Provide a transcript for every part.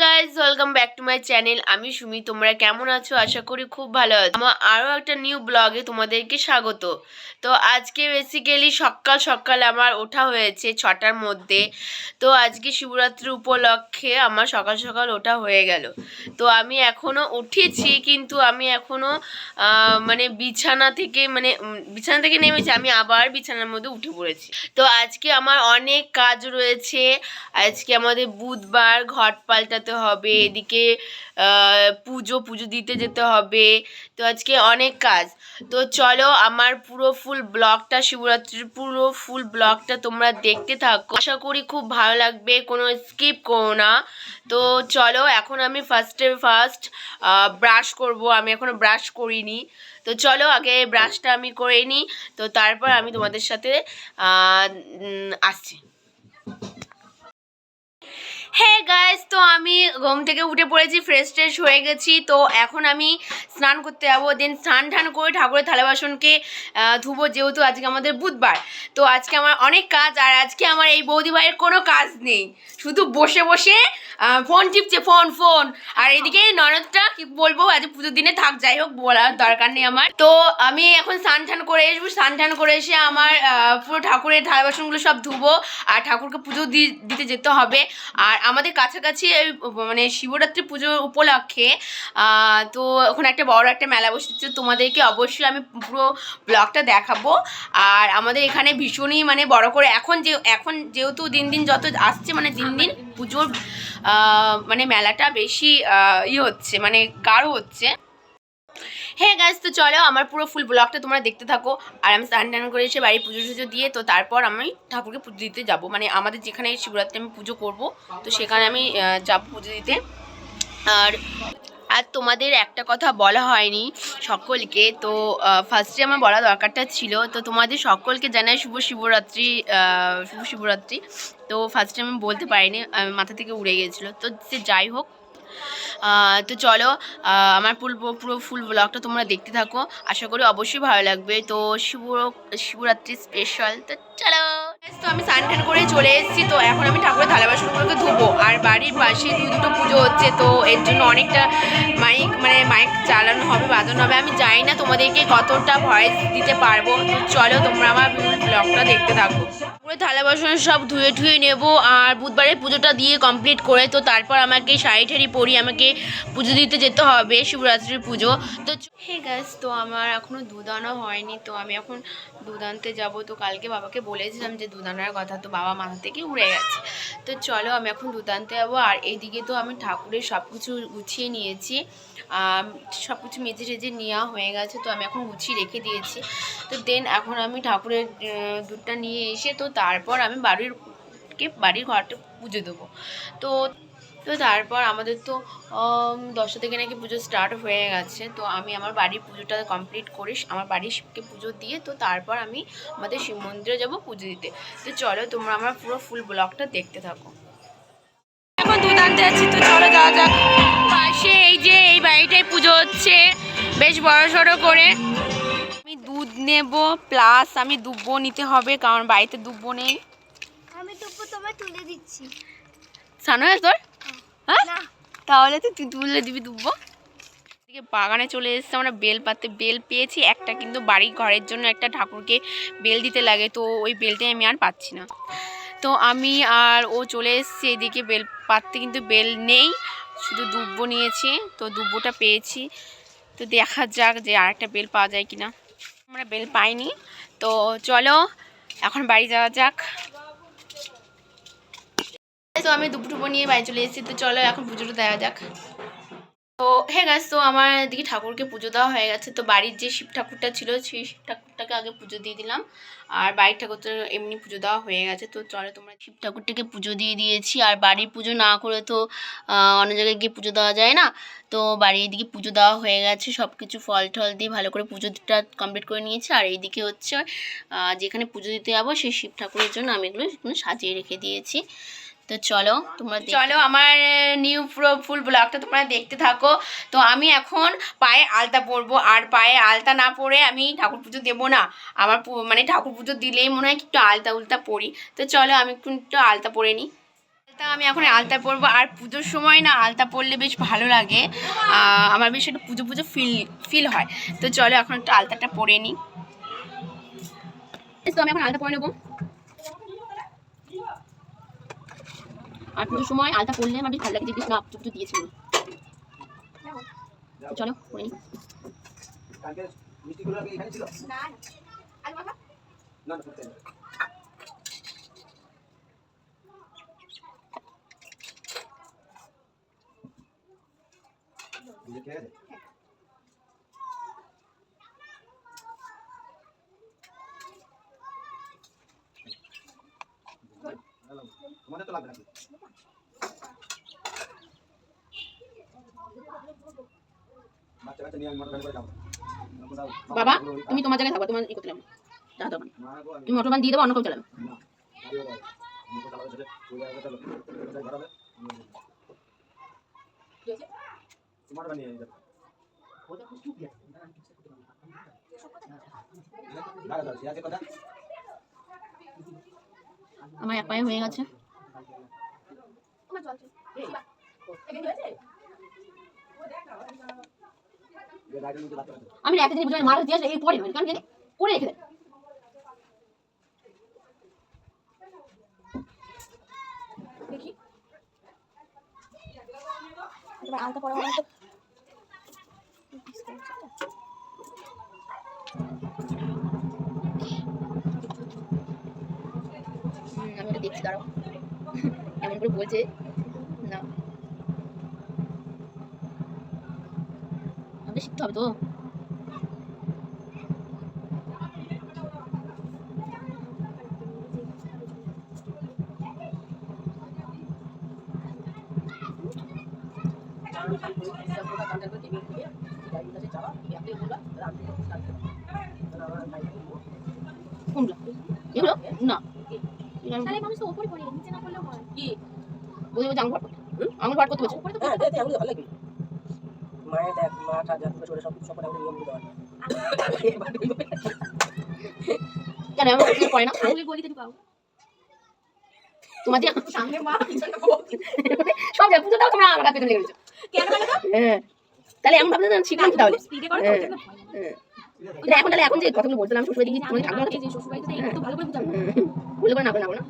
Guys welcome back to my channel. আমি সুমি, তোমরা কেমন আছো? আশা করি খুব ভালো আছো। আমার আরও একটা নিউ ব্লগে তোমাদেরকে স্বাগত। তো আজকে বেসিক্যালি সকাল সকাল আমার ওঠা হয়েছে 6টার মধ্যে। তো আজকে শিবরাত্রি উপলক্ষে আমার সকাল সকাল ওঠা হয়ে গেল। তো আমি এখনও উঠেছি, কিন্তু আমি এখনও বিছানা থেকে নেমেছি, আমি আবার বিছানার মধ্যে উঠে পড়েছি। তো আজকে আমার অনেক কাজ রয়েছে। আজকে আমাদের বুধবার, ঘট পাল্টাতে হবে, এদিকে পুজো দিতে যেতে হবে। তো আজকে অনেক কাজ। তো চলো আমার পুরো ফুল ব্লগটা, শিবরাত্রির পুরো ফুল ব্লগটা তোমরা দেখতে থাকো। আশা করি খুব ভালো লাগবে, কোনো স্কিপ করো না। তো চলো, এখন আমি ফার্স্ট ব্রাশ করব। আমি এখনো ব্রাশ করিনি। তো চলো আগে ব্রাশটা আমি করে নিই, তো তারপর আমি তোমাদের সাথে আসছি। হ্যাঁ গাইস, তো আমি ঘুম থেকে উঠে পড়েছি, ফ্রেশ হয়ে গেছি। তো এখন আমি স্নান করতে যাবো। দেন স্নান করে ঠাকুরের থালা বাসনকে ধুবো, যেহেতু আজকে আমাদের বুধবার। তো আজকে আমার অনেক কাজ, আর আজকে আমার এই বৌদি ভাইয়ের কোনো কাজ নেই, শুধু বসে বসে ফোন টিপছে, ফোন। আর এদিকে ননদটা কি বলবো, আজ পুজোর দিনে থাক, যাই হোক বলার দরকার নেই আমার। তো আমি এখন স্নান করে আসবো। স্নান করে এসে আমার পুরো ঠাকুরের থালা বাসনগুলো সব ধুবো, আর ঠাকুরকে পুজো দিতে যেতে হবে। আর আমাদের কাছাকাছি শিবরাত্রি পুজোর উপলক্ষে তো ওখানে একটা বড় একটা মেলা বসেছে। তোমাদেরকে অবশ্যই আমি পুরো ব্লগটা দেখাবো। আর আমাদের এখানে ভীষণই বড় করে এখন যেহেতু দিন যত আসছে, দিন পুজোর মেলাটা বেশি হচ্ছে, গাঢ় হচ্ছে। হ্যাঁ গাইস, তো চলো আমার পুরো ফুল ব্লগটা তোমরা দেখতে থাকো। আর আমি স্নান করে এসে বাড়ি পুজো দিয়ে, তো তারপর আমি ঠাকুরকে পুজো দিতে যাবো। আমাদের যেখানে শিবরাত্রি আমি পুজো করব, তো সেখানে আমি যাবো পুজো দিতে। আর তোমাদের একটা কথা বলা হয়নি সকলকে, তো ফার্স্টে আমার বলা দরকারটা ছিল। তো তোমাদের সকলকে জানাই শুভ শিবরাত্রি। তো ফার্স্টে আমি বলতে পারিনি, মাথা থেকে উড়ে গিয়েছিলো। তো সে যাই হোক, তো চলো আমার পুরো ফুল ব্লগটা তোমরা দেখতে থাকো। আশা করি অবশ্যই ভালো লাগবে। তো শিবরাত্রি স্পেশাল, তো চলো। তো আমি স্নান করে চলে এসেছি। তো এখন আমি ঠাকুরের থালা বাসনগুলোকে ধুবো। আর বাড়ির পাশে দুটো পুজো হচ্ছে, তো এর জন্য অনেকটা মাইক চালানো হবে, বাজানো হবে। আমি জানি না তোমাদেরকে কতটা ভয়েস দিতে পারবো। তো চলো তোমরা আমার ব্লগটা দেখতে থাকো। পুরো থালা বাসন সব ধুয়ে নেবো, আর বুধবারের পুজোটা দিয়ে কমপ্লিট করে তো তারপর আমাকে শাড়ি পরি, আমাকে পুজো দিতে যেতে হবে, শিবরাত্রির পুজো। তো হে গাইস, তো আমার এখনও দুধ আনা হয়নি। তো আমি এখন দুধ আনতে যাবো। তো কালকে বাবাকে বলেছিলাম যে দুধ আনার কথা, তো বাবা মাথা থেকে উড়ে গেছে। তো চলো আমি এখন দুধ আনতে যাবো। আর এইদিকে তো আমি ঠাকুরের সব কিছু গুছিয়ে নিয়েছি, সব কিছু মেজে টেজে নেওয়া হয়ে গেছে। তো আমি এখন গুছিয়ে রেখে দিয়েছি। তো দেন এখন আমি ঠাকুরের দুধটা নিয়ে এসে, তো তারপর আমি বাড়ির ঘরটা পুজো দেবো। তো তারপর আমাদের তো 10টা থেকে নাকি পুজো স্টার্ট হয়ে গেছে। তো আমি আমার বাড়ির পুজোটা কমপ্লিট করে আমার বাড়ির শিবকে পুজো দিয়ে, তো তারপর আমি আমাদের শিব মন্দিরে যাবো পুজো দিতে। তো চলো তোমরা আমার পুরো ফুল ব্লগটা দেখতে থাকো। এখন দুধ আনতে যাচ্ছি, তো চলো যাওয়া যাক। পাশে এই বাড়িটাই পুজো হচ্ছে, বেশ বড় করে। আমি দুধ নেব, প্লাস আমি দুব্বো নিতে হবে, কারণ বাড়িতে দুব্বো নেই। আমি দুব্বো তোমায় তুলে দিচ্ছি। সানো তোর? হ্যাঁ, তাহলে তুই তুলে দিবি দুব্বো। বাগানে চলে এসেছে, আমরা বেল পেয়েছি একটা, কিন্তু বাড়ি ঘরের জন্য একটা ঠাকুরকে বেল দিতে লাগে, তো ওই বেলটাই আমি আর পাচ্ছি না। তো আমি আর ও চলে এসেছি এদিকে বেল পাততে, কিন্তু বেল নেই, শুধু দুব্বো নিয়েছি। তো দুব্বোটা পেয়েছি, তো দেখা যাক যে আরেকটা বেল পাওয়া যায় কিনা। আমরা বেল পাইনি। তো চলো এখন বাড়ি যাওয়া যাক। তো আমি দুব্বো নিয়ে বাড়ি চলে এসেছি। তো চলো এখন পুজোটা দেওয়া যাক। তো হ্যাঁ গাছ, তো আমার দিকে ঠাকুরকে পুজো দেওয়া হয়ে গেছে। তো বাড়ির যে শিব ঠাকুরটা ছিল, সেই শিব ঠাকুরটাকে আগে পুজো দিয়ে দিলাম, আর বাড়ির ঠাকুরটা এমনি পুজো দেওয়া হয়ে গেছে। তো চলো তোমরা, শিব ঠাকুরটাকে পুজো দিয়ে দিয়েছি। আর বাড়ির পুজো না করে তো অন্য জায়গায় গিয়ে পুজো দেওয়া যায় না। তো বাড়ির দিকে পুজো দেওয়া হয়ে গেছে, সব কিছু ফল টল দিয়ে ভালো করে পুজোটা কমপ্লিট করে নিয়েছি। আর এইদিকে হচ্ছে যেখানে পুজো দিতে যাবো সেই শিব ঠাকুরের জন্য আমি এগুলো সাজিয়ে রেখে দিয়েছি। তো চলো আমার নিউ পুরো ফুল ব্লগটা তোমরা দেখতে থাকো। তো আমি এখন পায়ে আলতা পরবো, আর পায়ে আলতা না পরে আমি ঠাকুর পুজো দেবো না। আমার ঠাকুর পুজো দিলেই মনে হয় একটু আলতা পরি। তো চলো আমি একটু আলতা পরে নিই। তা আমি এখন আলতা পরবো, আর পুজোর সময় না আলতা পরলে বেশ ভালো লাগে, আমার বেশ একটু পুজো পুজো ফিল হয়। তো চলো এখন একটু আলতাটা পরে নিই। তো আমি এখন আলতা পরে নেবো, আর পুজোর সময় আলতা পরলে আমার বেশ ভালো লাগে, যে বেশ না পুজো দিয়েছিল। চলো পরে নিই। তোমাদের তো লাগবে নাকি? বাচ্চা বাচ্চা নিয়ে আমি মোটর করে যাবো। বাবা তুমি তোমার জায়গায় থাকো, তোমার ই করতে লাগবে, যা দোকান তুমি মোটর বান দিয়ে দেবো, অন্য কেউ চালাবে। তোমার বানিয়ে যাবে। কথা আমার এক পায়ে হয়ে গেছে। আমি একটা জিনিস বুঝলাম, মারা দিয়ে আসলে এই পরে কারণ জানি করে রেখে দেয়। দেখি এবার আলতা পরা হবে তো। আমি ওটা দেখছি, দাঁড়াও এমন করে বলছে না, আমাদের শিখতে হবে তো। কোনগুলো এগুলো না, তাহলে মানুষ তো উপরে পড়ে নিচে না পড়লেও হয় কি বুঝে বুঝে আঙুল ভাট করতে বলছে। হ্যাঁ দেখ আঙুল ভালো লাগে মায়ে দেখ মাটা যা করে সব সব আঙুল নিয়ম দিতে হয় কেন আমার কিছু করে না, আঙুলের গলিতে ঢুকাও। তোমার যে সামনে মা পিছনে বউ সব যা পুজো দাও তোমরা আমার কাছে লেগে গেছো কেন বলো তো? হ্যাঁ তাহলে এখন ভাবতে শিখলাম কি তাহলে। স্পিডে করো তো ওটা না ভয় লাগে। এটা এখন তাহলে এখন যে কথাগুলো বলছিলাম শ্বশুর দিকে তোমাদের থাকবে এই যে শ্বশুর বাড়িতে তো একটু ভালো করে বুঝাবো। বলে করে না করে না বলো না,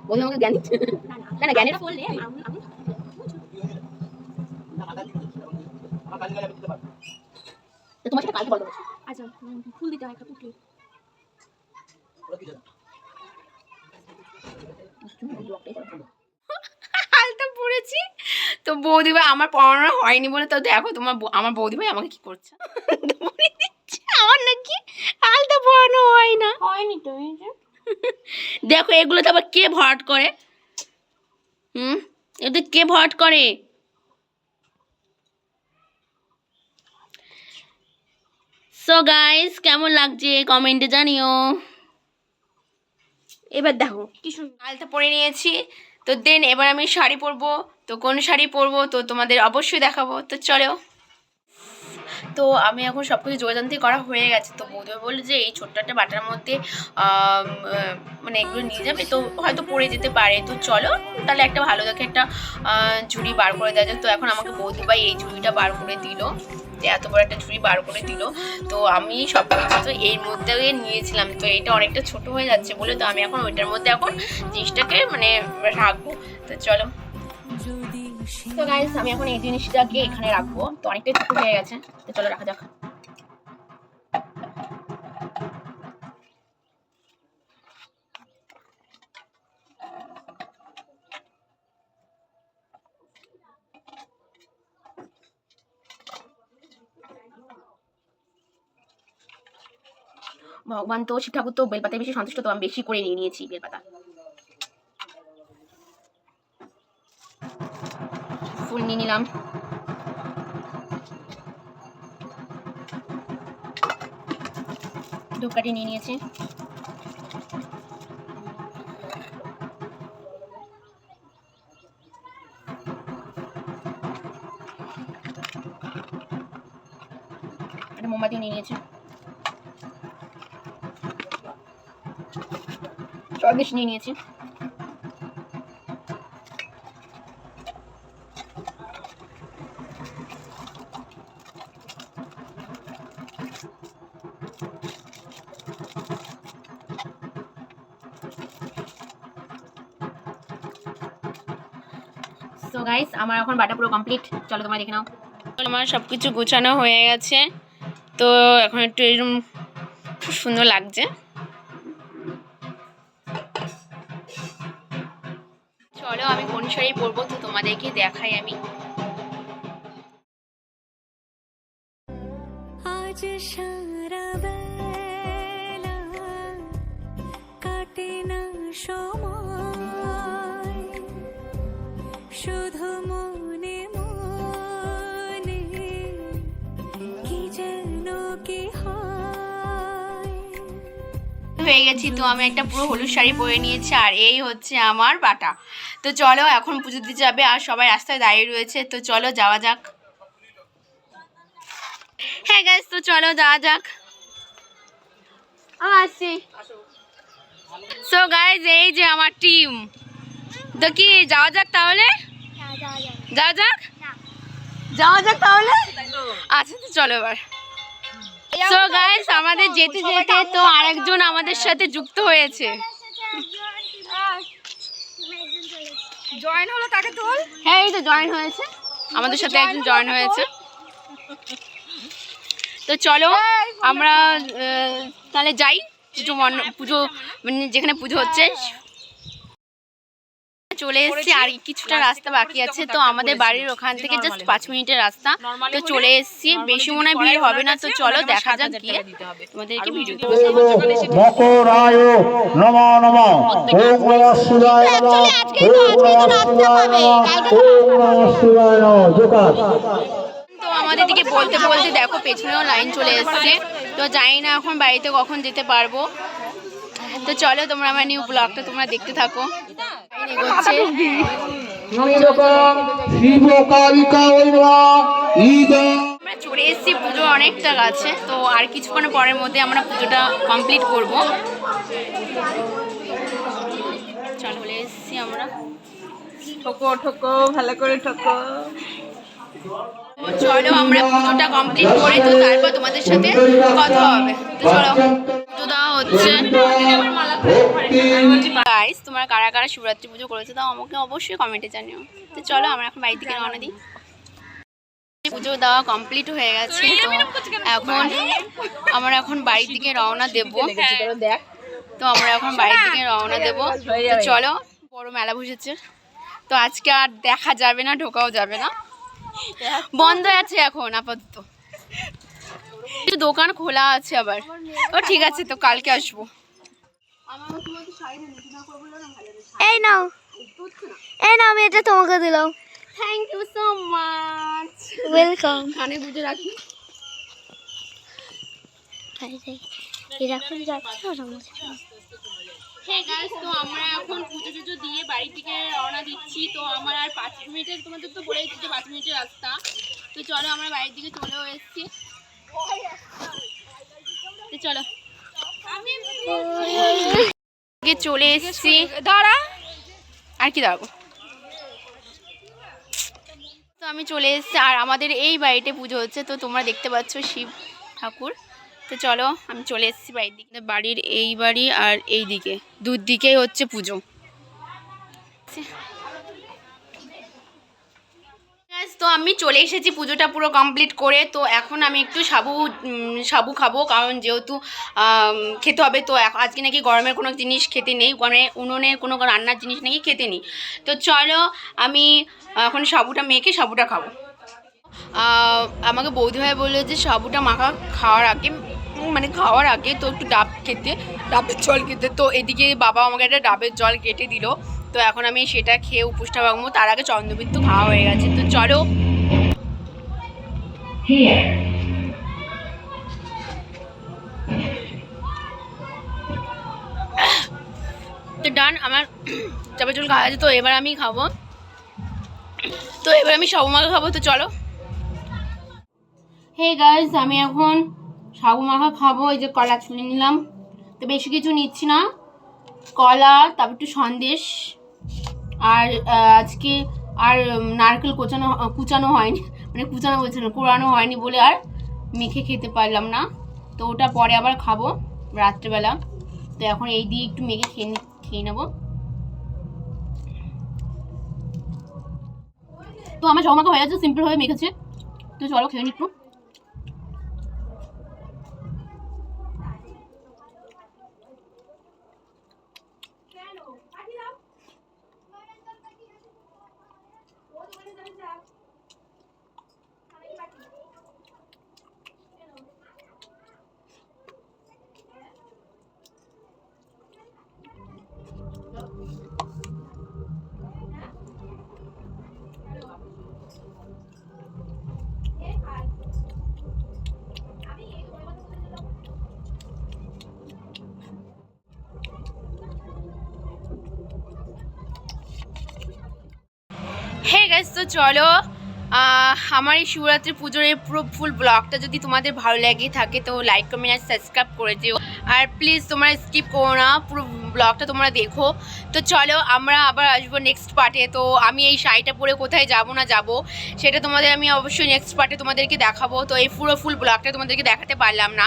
বলে আমাকে জ্ঞান দিচ্ছে না না জ্ঞানের বললে আঙুল আঙুল তো তোমার সাথে কালকে বলবো। আচ্ছা ফুল দিতে হয় একটা পুটলি। আলতা পড়েছি তো বৌদিভাই আমার পড়ানো হয়নি বলে, তো দেখো তোমার আমার বৌদিভাই আমাকে কি করছে বলে দিচ্ছে আমার নাকি আলতা পড়ানো হয় না। হয়নি তো এই যে দেখো এগুলোতে আবার কে ভরাট করে, এতে কে ভরাট করে। সো গাইস কেমন লাগছে কমেন্টে জানিও। এবার দেখো কি সুন্দর আলতা পরে নিয়েছি, তো দেন এবার আমি শাড়ি পরবো, তো কোন শাড়ি পরবো তো তোমাদের অবশ্যই দেখাবো। তো চলো, তো আমি এখন সব কিছু যোগাযান্তি করা হয়ে গেছে, তো বৌদিমা বললো যে এই ছোট্ট একটা বাটার মধ্যে মানে এগুলো নিয়ে যাবে, তো হয়তো পরে যেতে পারে। তো চলো তাহলে একটা ভালো দেখে একটা ঝুড়ি বার করে দেওয়া যায়। তো এখন আমাকে বৌদিভাই এই ঝুড়িটা বার করে দিল, যে এত বড় একটা ঝুড়ি বার করে দিল। তো আমি সব কিছু তো এর মধ্যে নিয়েছিলাম, তো এটা অনেকটা ছোট হয়ে যাচ্ছে বলে, তো আমি এখন ওইটার মধ্যে এখন জিনিসটাকে মানে রাখবো। তো চলো, তো গাইস আমি এখন এই জিনিসটাকে এখানে রাখবো, তো অনেকটাই ছোট হয়ে গেছে, তো চলো রাখা যাক। ভগবান তো শিব ঠাকুর তো বেলপাতায় বেশি সন্তুষ্ট, তো আমি বেশি করে নিয়ে নিয়েছি বেলপাতা। ফুল নিয়ে নিলাম, ধূপকাঠি নিয়ে নিয়েছি, একটা মোমবাতিও নিয়ে নিয়েছি, সব বেশি নিয়ে নিয়েছি। সো গাইস আমার এখন বাটা পুরো কমপ্লিট, চলো তোমরা দেখে নাও। আমার সব কিছু গোছানো হয়ে গেছে, তো এখন একটু এরকম খুব সুন্দর লাগছে। চলো আমি কোন শাড়ি পরবো তো তোমাদেরকে দেখাই আমি। আজ সারা বেলা কাটে না সময়, শুধু মনে মনে কি যেন কি হয়। হয়ে গেছি, তো আমি একটা পুরো হলুদ শাড়ি পরে নিয়েছি, আর এই হচ্ছে আমার বাটা। তো চলো এখন পুজো দিতে যাবে, আর সবাই রাস্তায় দাঁড়িয়ে রয়েছে, তো চলো যাওয়া যাক। হ্যাঁ গাইস, তো চলো যাওয়া যাক। আসছি। সো গাইস এই যে আমার টিম, তো কি যাওয়া যাক তাহলে? যাওয়া যাক, যাওয়া যাক তাহলে। আচ্ছা তো চলো এবার। সো গাইস আমাদের যেতে যেতে তো আরেকজন আমাদের সাথে যুক্ত হয়েছে। জয়েন হলো তাকে তোল। হ্যাঁ এই তো জয়েন হয়েছে, আমাদের সাথে একজন জয়েন হয়েছে। তো চলো আমরা তাহলে যাই পুজো মানে যেখানে পুজো হচ্ছে। চলে এসেছি, আর কিছুটা রাস্তা বাকি আছে, তো আমাদের বাড়ির ওখান থেকে জাস্ট 5 মিনিটের রাস্তা। তো চলে এসেছি, বেশি মনে হয় ভিড় হবে না, তো চলো দেখা যাক গিয়ে তোমাদেরকে ভিডিও দেবো। মকরায় নমো নমঃ ওম নমঃ শিবায় নমঃ ওম নমঃ শিবায় নমঃ ওম নমঃ শিবায় নমঃ জোকার। তো আমাদের দিকে বলতে বলতে দেখো পেছনেও লাইন চলে এসছে, তো জানি না এখন বাড়িতে কখন যেতে পারবো। তো চলো তোমরা আমার নিউ ব্লগটা তোমরা দেখতে থাকো। এগোচ্ছে, আমরা চলে এসেছি পুজো অনেকটা কাছে, তো আর কিছুক্ষণ পরের মধ্যে আমরা পুজোটা কমপ্লিট করব। চলে এসেছি আমরা। ঠোকো ঠোকো ভালো করে ঠোকো। চলো আমরা পুজোটা কমপ্লিট করে তো তারপর তোমাদের সাথে কথা হবে। তো চলো পুজো দেওয়া হচ্ছে। গাইস তোমরা কারা কারা শিবরাত্রি পুজো করেছো তাও আমাকে অবশ্যই কমেন্টে জানিও। তো চলো আমরা এখন বাড়ি থেকে রওনা দিই। পুজো দেওয়া কমপ্লিট হয়ে গেছে, তো এখন আমরা এখন বাড়ির দিকে রওনা দেব। তো আমরা এখন বাড়ির দিকে রওনা দেব। তো চলো, বড় মেলা বসেছে, তো আজকে আর দেখা যাবে না, ঢোকাও যাবে না, বন্ধ আছে এখন আপাতত। দোকান খোলা আছে আবার। ও ঠিক আছে, তো কালকে আসবো। এই নাও, এই নাও, আমি এটা তোমাকে দিলাম। Thank you so much, welcome. কানে বুঝে রাখি। এরকম যাচ্ছে ওরা মধ্যে। হ্যাঁ গাইস, তো আমরা এখন পুজো টুজো দিয়ে বাড়ি থেকে রওনা দিচ্ছি। তো আমার আর 5 মিনিটের, তোমাদের তো বলেছি যে 5 মিনিটের রাস্তা। তো চলো আমরা বাড়ির দিকে চলেও এসেছি। তো চলো চলে এসেছি। দাঁড়া, আর কি দাঁড়াবো। তো আমি চলে এসেছি, আর আমাদের এই বাড়িতে পুজো হচ্ছে, তো তোমরা দেখতে পাচ্ছ শিব ঠাকুর। তো চলো আমি চলে এসেছি বাড়ির দিকে। বাড়ির এই বাড়ি আর এই দিকে দুদিকেই হচ্ছে পুজো। তো আমি চলে এসেছি পুজোটা পুরো কমপ্লিট করে। তো এখন আমি একটু সাবু খাবো, কারণ যেহেতু খেতে হবে। তো আজকে নাকি গরমের কোনো জিনিস খেতে নেই, মানে উনুনের কোনো রান্নার জিনিস নাকি খেতে নেই। তো চলো আমি এখন সাবুটা মেখে সাবুটা খাবো। আমাকে বৌদিভাই বললো যে সাবুটা মাখা খাওয়ার আগে তো একটু ডাবের জল খেতে। তো এদিকে বাবা আমাকে একটা ডাবের জল কেটে দিল, তো এখন আমি সেটা খেয়ে উপোসটা ভাঙবো। তার আগে চন্দ্রবিত্ত খাওয়া হয়ে গেছে। তো চলো তো ডান, আমার ডাবের জল খাওয়া আছে, তো এবার আমি খাবো। তো এবার আমি সাবু মাখা খাবো। তো চলো। হে গাইস, আমি এখন সাবু মাখা খাবো। এই যে কলা ছুলে নিলাম, তো বেশি কিছু নিচ্ছি না, কলা, তারপর একটু সন্দেশ, আর আজকে আর নারকেল কুচানো হয়নি, মানে কুচানো বলছে না, কোরানো হয়নি বলে আর মেখে খেতে পারলাম না। তো ওটা পরে আবার খাবো রাত্রেবেলা। তো এখন এই দিয়ে একটু মেখে খেয়ে নেবো। তো আমার ঝগমাখা হয়ে যাচ্ছে, সিম্পলভাবে মেখেছে। তো চলো খেয়ে নি একটু। হে গাইস, তো চলো আমার এই শিবরাত্রি পুজোর এই পুরো ফুল ব্লগটা যদি তোমাদের ভালো লেগে থাকে তো লাইক কমেন্ট আর সাবস্ক্রাইব করে দিও। আর প্লিজ তোমরা স্কিপ করো না, পুরো ব্লগটা তোমরা দেখো। তো চলো আমরা আবার আসবো নেক্সট পার্টে। তো আমি এই শাড়িটা পরে কোথায় যাবো না যাবো সেটা তোমাদের আমি অবশ্যই নেক্সট পার্টে তোমাদেরকে দেখাবো। তো এই পুরো ফুল ব্লগটা তোমাদেরকে দেখাতে পারলাম না।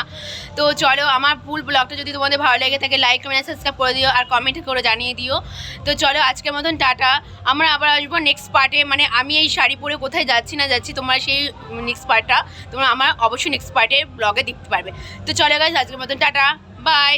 তো চলো আমার ফুল ব্লগটা যদি তোমাদের ভালো লেগে থাকে লাইক কমেন্ট সাবস্ক্রাইব করে দিও আর কমেন্ট করে জানিয়ে দিও। তো চলো আজকের মতন টাটা। আমরা আবার আসবো নেক্সট পার্টে, মানে আমি এই শাড়ি পরে কোথায় যাচ্ছি না যাচ্ছি তোমরা সেই নেক্সট পার্টটা তোমরা আমার অবশ্যই নেক্সট পার্টে ব্লগে দেখতে পারবে। তো চলো গাইস আজকের মতন টাটা, বাই।